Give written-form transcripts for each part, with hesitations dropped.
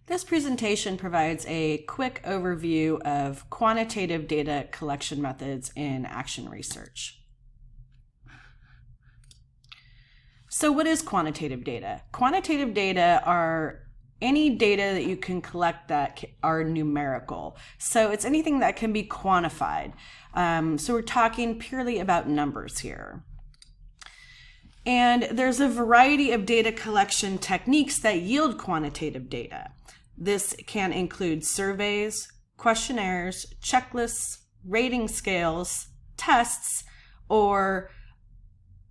This presentation provides a quick overview of quantitative data collection methods in action research. So what is quantitative data? Quantitative data are any data that you can collect that are numerical. So it's anything that can be quantified. So we're talking purely about numbers here. And there's a variety of data collection techniques that yield quantitative data. This can include surveys, questionnaires, checklists, rating scales, tests, or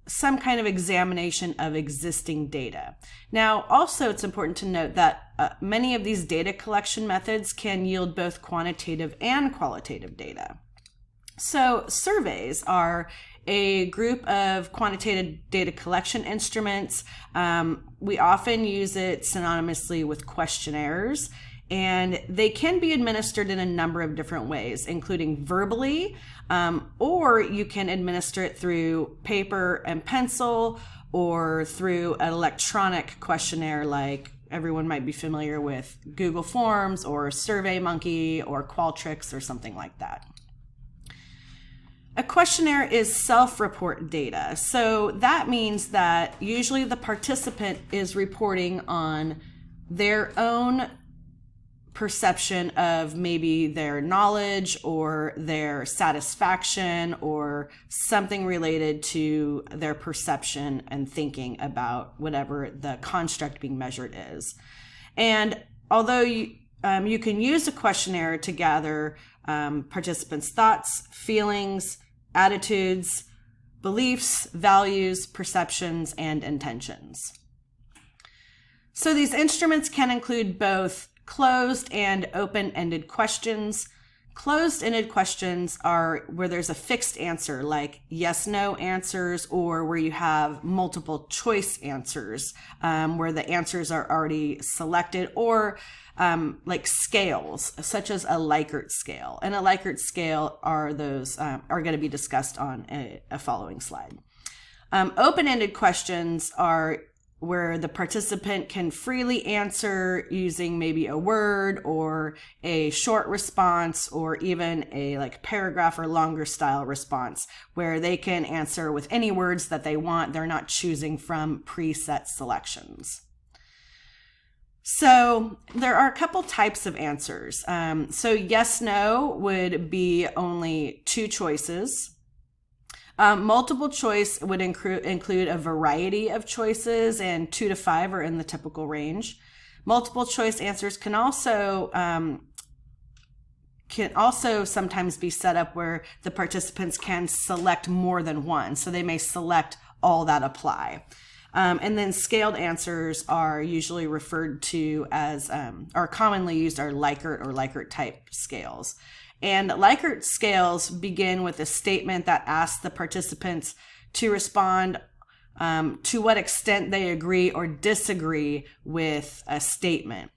some kind of examination of existing data. Now, also it's important to note that many of these data collection methods can yield both quantitative and qualitative data. So surveys are a group of quantitative data collection instruments. We often use it synonymously with questionnaires, and they can be administered in a number of different ways, including verbally, or you can administer it through paper and pencil or through an electronic questionnaire like everyone might be familiar with Google Forms or SurveyMonkey or Qualtrics or something like that. A questionnaire is self-report data. So that means that usually the participant is reporting on their own perception of maybe their knowledge or their satisfaction or something related to their perception and thinking about whatever the construct being measured is. And although you can use a questionnaire to gather participants' thoughts, feelings, attitudes, beliefs, values, perceptions, and intentions. So these instruments can include both closed and open-ended questions. Closed-ended questions are where there's a fixed answer, like yes-no answers, or where you have multiple choice answers, where the answers are already selected, or like scales, such as a Likert scale. And a Likert scale are going to be discussed on a following slide. Open-ended questions are where the participant can freely answer using maybe a word or a short response or even a like paragraph or longer style response, where they can answer with any words that they want. They're not choosing from preset selections. So there are a couple types of answers. So yes, no would be only two choices. Multiple choice would include a variety of choices, and 2 to 5 are in the typical range. Multiple choice answers can also sometimes be set up where the participants can select more than one. So they may select all that apply. And then scaled answers are usually referred to as, are commonly used are Likert or Likert type scales. And Likert scales begin with a statement that asks the participants to respond to what extent they agree or disagree with a statement.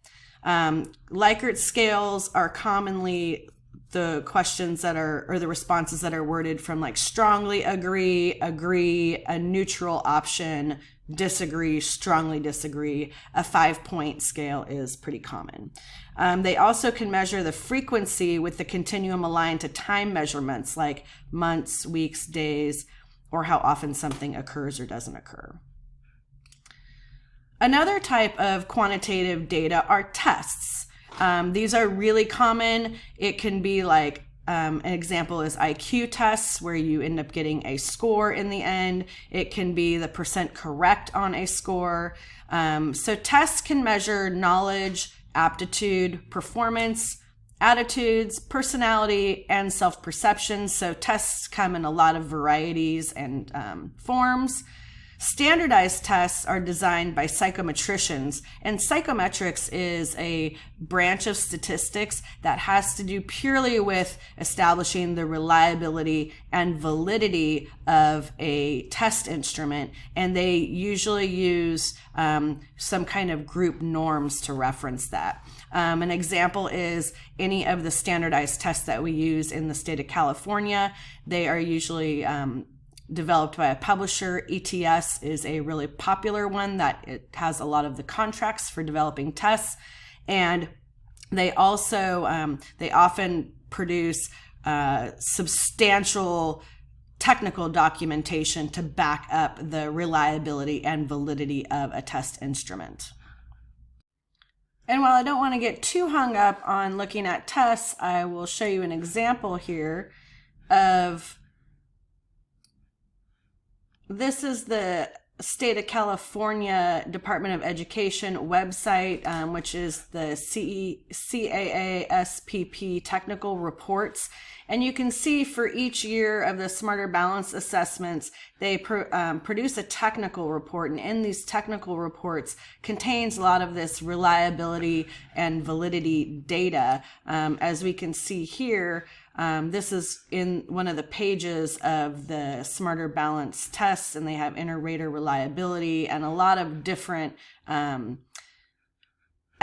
Likert scales are commonly the questions that are, or the responses that are worded from like strongly agree, a neutral option, disagree, strongly disagree. A 5-point scale is pretty common. They also can measure the frequency with the continuum aligned to time measurements like months, weeks, days, or how often something occurs or doesn't occur. Another type of quantitative data are tests. These are really common. It can be like, an example is IQ tests, where you end up getting a score in the end. It can be the percent correct on a score. So tests can measure knowledge, aptitude, performance, attitudes, personality, and self-perception. So tests come in a lot of varieties and forms. Standardized tests are designed by psychometricians, and psychometrics is a branch of statistics that has to do purely with establishing the reliability and validity of a test instrument, and they usually use some kind of group norms to reference that. An example is any of the standardized tests that we use in the state of California. They are usually developed by a publisher. ETS is a really popular one that it has a lot of the contracts for developing tests. And they also, they often produce substantial technical documentation to back up the reliability and validity of a test instrument. And while I don't want to get too hung up on looking at tests, I will show you an example here of, this is the State of California Department of Education website, which is the CAASPP technical reports. And you can see for each year of the Smarter Balance assessments, they produce a technical report. And in these technical reports contains a lot of this reliability and validity data. As we can see here, this is in one of the pages of the Smarter Balance tests, and they have inter-rater reliability and a lot of different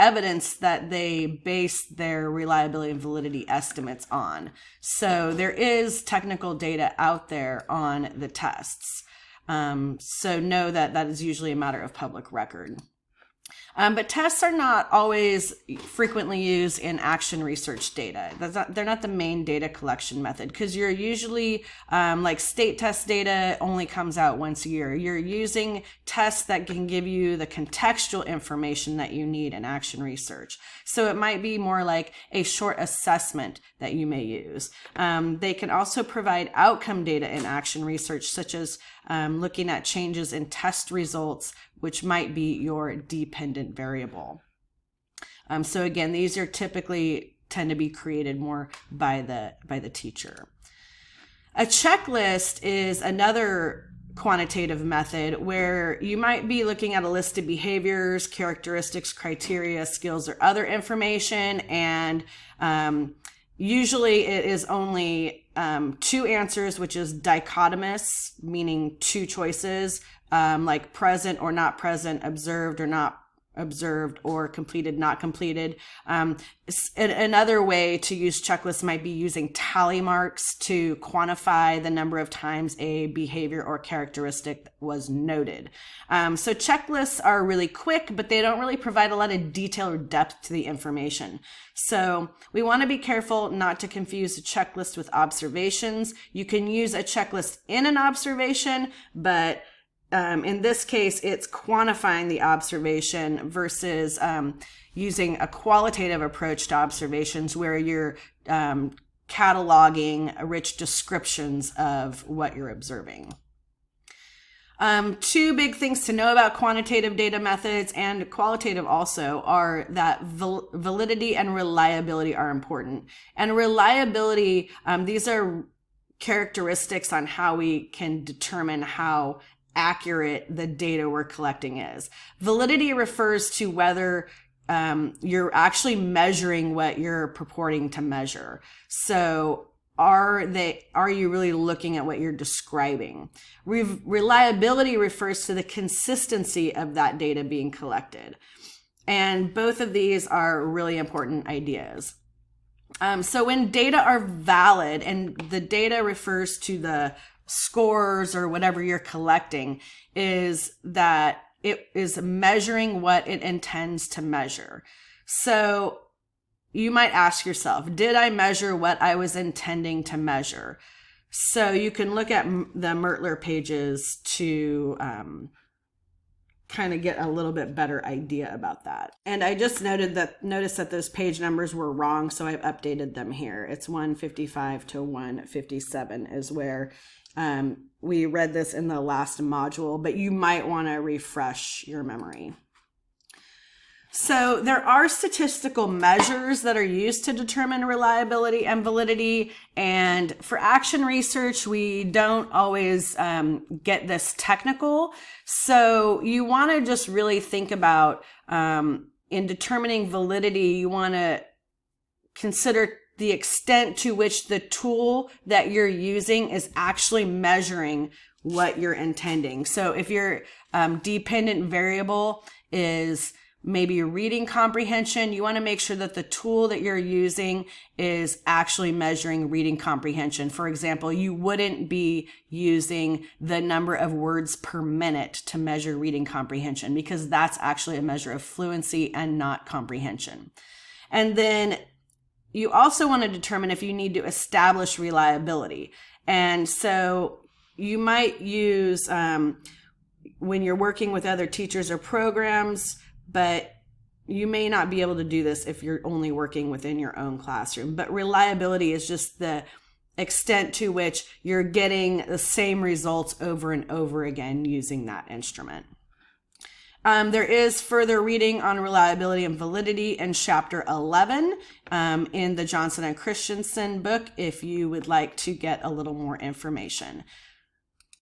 evidence that they base their reliability and validity estimates on. So there is technical data out there on the tests. So know that that is usually a matter of public record. But tests are not always frequently used in action research data. They're not the main data collection method, because you're usually, like state test data only comes out once a year. You're using tests that can give you the contextual information that you need in action research. So it might be more like a short assessment that you may use. They can also provide outcome data in action research, such as looking at changes in test results, which might be your dependent variable. So again, these are typically tend to be created more by the teacher. A checklist is another quantitative method where you might be looking at a list of behaviors, characteristics, criteria, skills, or other information, and usually it is only two answers, which is dichotomous, meaning two choices, like present or not present, observed or not observed, or completed, not completed. Another way to use checklists might be using tally marks to quantify the number of times a behavior or characteristic was noted. So checklists are really quick, but they don't really provide a lot of detail or depth to the information. So we want to be careful not to confuse a checklist with observations. You can use a checklist in an observation, but in this case, it's quantifying the observation versus using a qualitative approach to observations where you're cataloging rich descriptions of what you're observing. Two big things to know about quantitative data methods and qualitative also are that validity and reliability are important. And reliability, these are characteristics on how we can determine how accurate the data we're collecting is. Validity refers to whether you're actually measuring what you're purporting to measure. So are you really looking at what you're describing? Reliability refers to the consistency of that data being collected. And both of these are really important ideas. So when data are valid, and the data refers to the scores or whatever you're collecting, is that it is measuring what it intends to measure. So you might ask yourself, did I measure what I was intending to measure? So you can look at the Mertler pages to kind of get a little bit better idea about that. And I just noticed that those page numbers were wrong, so I've updated them here. It's 155 to 157 is where we read this in the last module, but you might want to refresh your memory. So there are statistical measures that are used to determine reliability and validity. And for action research, we don't always get this technical. So you want to just really think about, in determining validity, you want to consider the extent to which the tool that you're using is actually measuring what you're intending. So if your dependent variable is maybe reading comprehension. You want to make sure that the tool that you're using is actually measuring reading comprehension. For example, you wouldn't be using the number of words per minute to measure reading comprehension, because that's actually a measure of fluency and not comprehension. And then you also want to determine if you need to establish reliability. And so you might use, when you're working with other teachers or programs, but you may not be able to do this if you're only working within your own classroom. But reliability is just the extent to which you're getting the same results over and over again using that instrument. There is further reading on reliability and validity in chapter 11 in the Johnson and Christensen book if you would like to get a little more information.